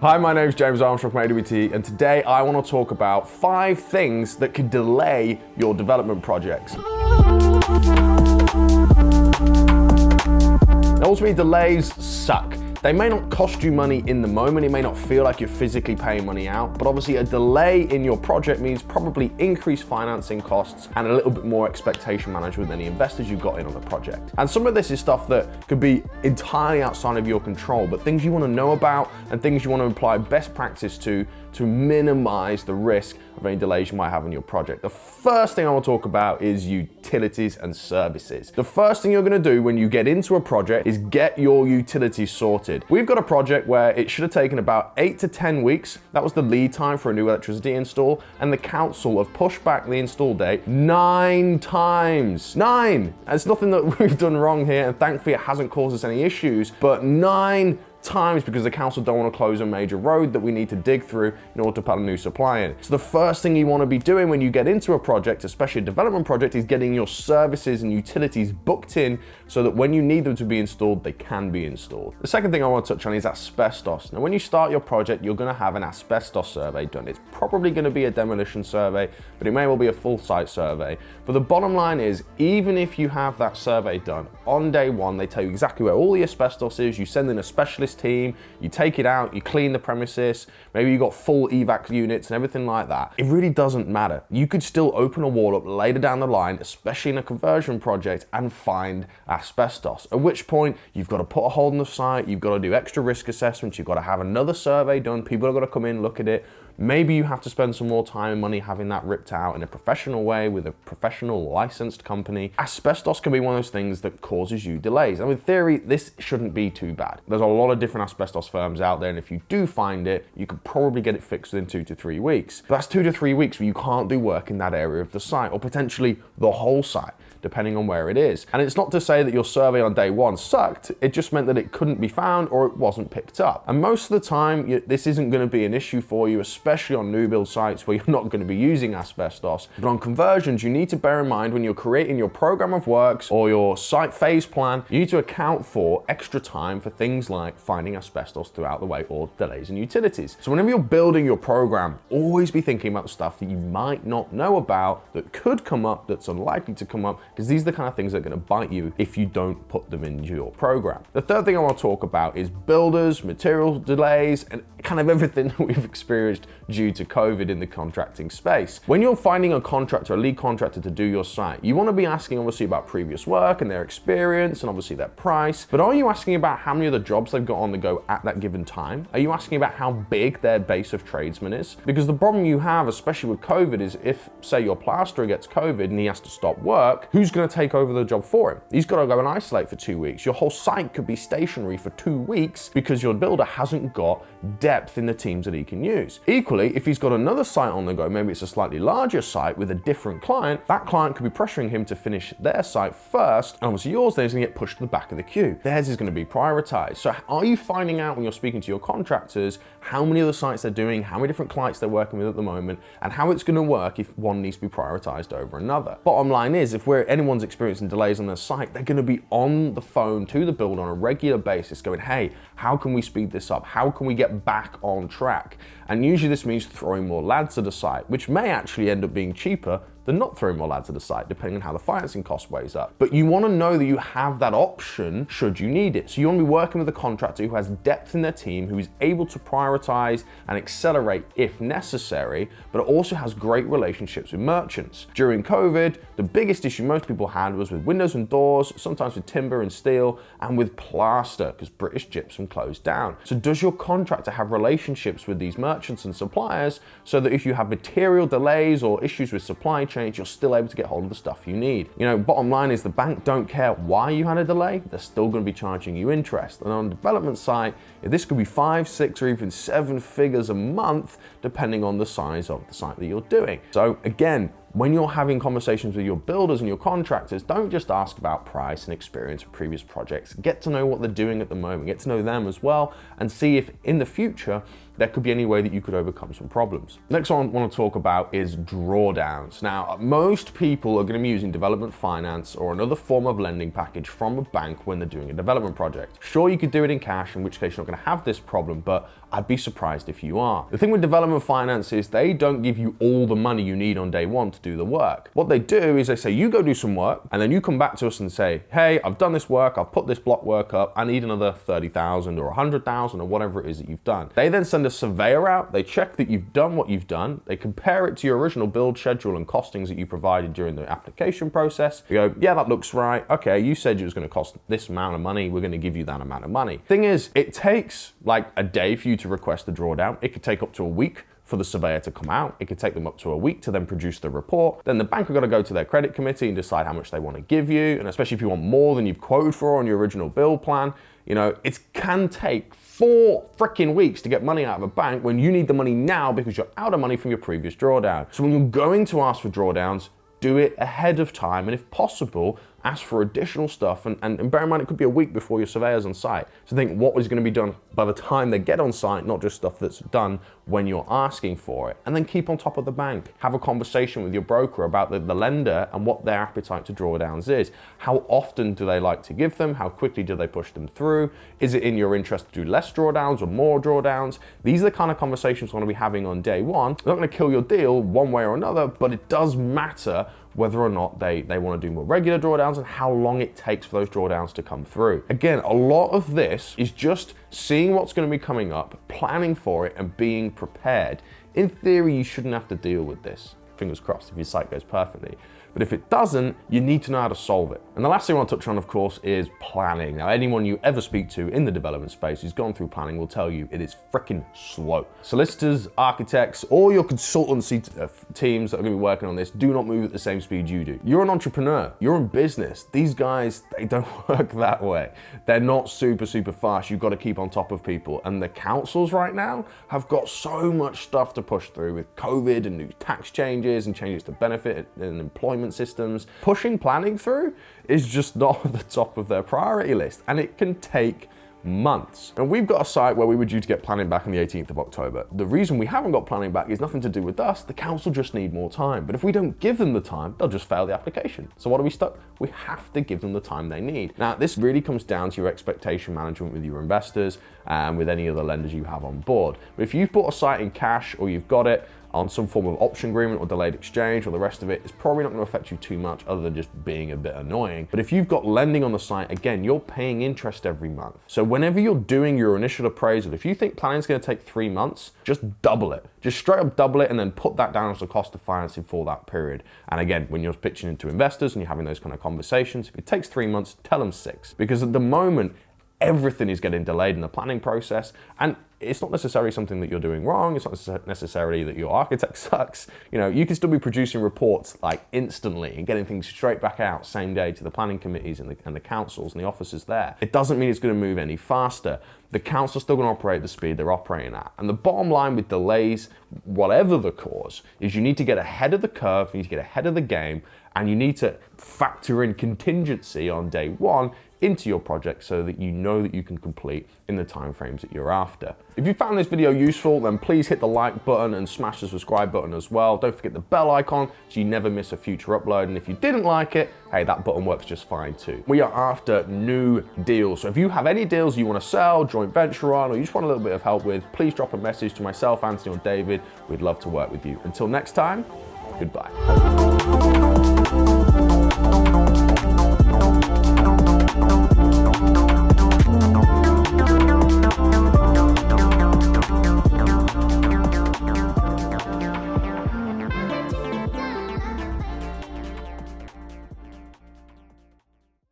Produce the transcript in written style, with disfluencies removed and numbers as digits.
Hi, my name's James Armstrong from AWT, and today I want to talk about 5 things that could delay your development projects. Now, ultimately, delays suck. They may not cost you money in the moment, it may not feel like you're physically paying money out, but obviously a delay in your project means probably increased financing costs and a little bit more expectation management with any investors you've got in on the project. And some of this is stuff that could be entirely outside of your control, but things you want to know about and things you want to apply best practice to minimize the risk of any delays you might have on your project. The first thing I want to talk about is utilities and services. The first thing you're going to do when you get into a project is get your utilities sorted. We've got a project where it should have taken about 8 to 10 weeks. That was the lead time for a new electricity install, and the council have pushed back the install date 9 times. 9! It's nothing that we've done wrong here, and thankfully it hasn't caused us any issues, but 9 times because the council don't want to close a major road that we need to dig through in order to put a new supply in. So the first thing you want to be doing when you get into a project, especially a development project, is getting your services and utilities booked in so that when you need them to be installed, they can be installed. The second thing I want to touch on is asbestos. Now, when you start your project, you're going to have an asbestos survey done. It's probably going to be a demolition survey, but it may well be a full site survey. But the bottom line is, even if you have that survey done, on day one, they tell you exactly where all the asbestos is. You send in a specialist team, you take it out, you clean the premises, maybe you got full evac units and everything like that. It really doesn't matter. You could still open a wall up later down the line, especially in a conversion project, and find asbestos. At which point you've got to put a hold on the site, you've got to do extra risk assessments, you've got to have another survey done, people have got to come in, look at it. Maybe you have to spend some more time and money having that ripped out in a professional way with a professional licensed company. Asbestos can be one of those things that causes you delays. And in theory, this shouldn't be too bad. There's a lot of different asbestos firms out there, and if you do find it, you could probably get it fixed within 2 to 3 weeks. But that's 2 to 3 weeks where you can't do work in that area of the site, or potentially the whole site, depending on where it is. And it's not to say that your survey on day one sucked, it just meant that it couldn't be found or it wasn't picked up. And most of the time, this isn't going to be an issue for you, especially on new build sites where you're not going to be using asbestos. But on conversions, you need to bear in mind when you're creating your program of works or your site phase plan, you need to account for extra time for things like finding asbestos throughout the way or delays in utilities. So whenever you're building your program, always be thinking about the stuff that you might not know about that could come up, that's unlikely to come up, because these are the kind of things that are going to bite you if you don't put them into your program. The third thing I want to talk about is builders, material delays, and kind of everything that we've experienced due to COVID in the contracting space. When you're finding a contractor, a lead contractor to do your site, you want to be asking obviously about previous work and their experience and obviously their price, but are you asking about how many of the jobs they've got on the go at that given time? Are you asking about how big their base of tradesmen is? Because the problem you have, especially with COVID, is if, say, your plasterer gets COVID and he has to stop work, who's going to take over the job for him? He's got to go and isolate for 2 weeks. Your whole site could be stationary for 2 weeks because your builder hasn't got depth in the teams that he can use. Equally, if he's got another site on the go, maybe it's a slightly larger site with a different client, that client could be pressuring him to finish their site first, and obviously yours then is going to get pushed to the back of the queue. Theirs is going to be prioritized. So are you finding out when you're speaking to your contractors how many other sites they're doing, how many different clients they're working with at the moment, and how it's going to work if one needs to be prioritized over another? Bottom line is, if anyone's experiencing delays on their site, they're going to be on the phone to the builder on a regular basis going, hey, how can we speed this up? How can we get back on track? And usually this means throwing more lads to the site, which may actually end up being cheaper than not throwing more lads to the site, depending on how the financing cost weighs up. But you want to know that you have that option should you need it. So you want to be working with a contractor who has depth in their team, who is able to prioritize and accelerate if necessary, but also has great relationships with merchants. During COVID, the biggest issue most people had was with windows and doors, sometimes with timber and steel, and with plaster, because British gypsum closed down. So does your contractor have relationships with these merchants and suppliers so that if you have material delays or issues with supply chain, you're still able to get hold of the stuff you need? You know, bottom line is the bank don't care why you had a delay, they're still going to be charging you interest. And on a development site, this could be 5, 6, or even 7 figures a month, depending on the size of the site that you're doing. So again, when you're having conversations with your builders and your contractors, don't just ask about price and experience of previous projects. Get to know what they're doing at the moment, get to know them as well, and see if in the future there could be any way that you could overcome some problems. Next one I want to talk about is drawdowns. Now, most people are going to be using development finance or another form of lending package from a bank when they're doing a development project. Sure, you could do it in cash, in which case you're not going to have this problem, but I'd be surprised if you are. The thing with development finance is they don't give you all the money you need on day one to do the work. What they do is they say, you go do some work, and then you come back to us and say, hey, I've done this work, I've put this block work up, I need another 30,000 or 100,000 or whatever it is that you've done. They then send a surveyor out, they check that you've done what you've done, they compare it to your original build schedule and costings that you provided during the application process. You go, yeah, that looks right. Okay, you said it was going to cost this amount of money, we're going to give you that amount of money. Thing is, it takes like a day for you to request the drawdown. It could take up to a week for the surveyor to come out. It could take them up to a week to then produce the report. Then the bank are going to go to their credit committee and decide how much they want to give you. And especially if you want more than you've quoted for on your original bill plan, you know, it can take 4 freaking weeks to get money out of a bank when you need the money now because you're out of money from your previous drawdown. So when you're going to ask for drawdowns, do it ahead of time, and if possible, ask for additional stuff, and bear in mind it could be a week before your surveyor's on site. So think what was going to be done by the time they get on site, not just stuff that's done when you're asking for it. And then keep on top of the bank. Have a conversation with your broker about the lender and what their appetite to drawdowns is. How often do they like to give them? How quickly do they push them through? Is it in your interest to do less drawdowns or more drawdowns? These are the kind of conversations we want to be having on day one. They're not going to kill your deal one way or another, but it does matter whether or not they want to do more regular drawdowns and how long it takes for those drawdowns to come through. Again, a lot of this is just seeing what's going to be coming up, planning for it, and being prepared. In theory, you shouldn't have to deal with this. Fingers crossed if your site goes perfectly. But if it doesn't, you need to know how to solve it. And the last thing I want to touch on, of course, is planning. Now, anyone you ever speak to in the development space who's gone through planning will tell you it is freaking slow. Solicitors, architects, all your consultancy teams that are going to be working on this do not move at the same speed you do. You're an entrepreneur. You're in business. These guys, they don't work that way. They're not super fast. You've got to keep on top of people. And the councils right now have got so much stuff to push through with COVID and new tax changes and changes to benefit and employment systems. Pushing planning through is just not at the top of their priority list, and it can take months. And we've got a site where we were due to get planning back on the 18th of October. The reason we haven't got planning back is nothing to do with us. The council just need more time. But if we don't give them the time, they'll just fail the application. So what are we stuck? We have to give them the time they need. Now, this really comes down to your expectation management with your investors and with any other lenders you have on board. But if you've bought a site in cash or you've got it on some form of option agreement or delayed exchange or the rest of it, it's probably not going to affect you too much other than just being a bit annoying. But if you've got lending on the site, again, you're paying interest every month. So whenever you're doing your initial appraisal, if you think planning is going to take 3 months, just double it. Just straight up double it and then put that down as the cost of financing for that period. And again, when you're pitching into investors and you're having those kind of conversations, if it takes 3 months, tell them 6. Because at the moment, everything is getting delayed in the planning process, and it's not necessarily something that you're doing wrong. It's not necessarily that your architect sucks. You know, you can still be producing reports like instantly and getting things straight back out same day to the planning committees and the councils and the officers there. It doesn't mean it's going to move any faster. The council's still going to operate at the speed they're operating at. And the bottom line with delays, whatever the cause, is you need to get ahead of the curve, you need to get ahead of the game, and you need to factor in contingency on day one into your project so that you know that you can complete in the timeframes that you're after. If you found this video useful, then please hit the like button and smash the subscribe button as well. Don't forget the bell icon so you never miss a future upload. And if you didn't like it, hey, that button works just fine too. We are after new deals. So if you have any deals you want to sell, joint venture on, or you just want a little bit of help with, please drop a message to myself, Anthony, or David. We'd love to work with you. Until next time, goodbye.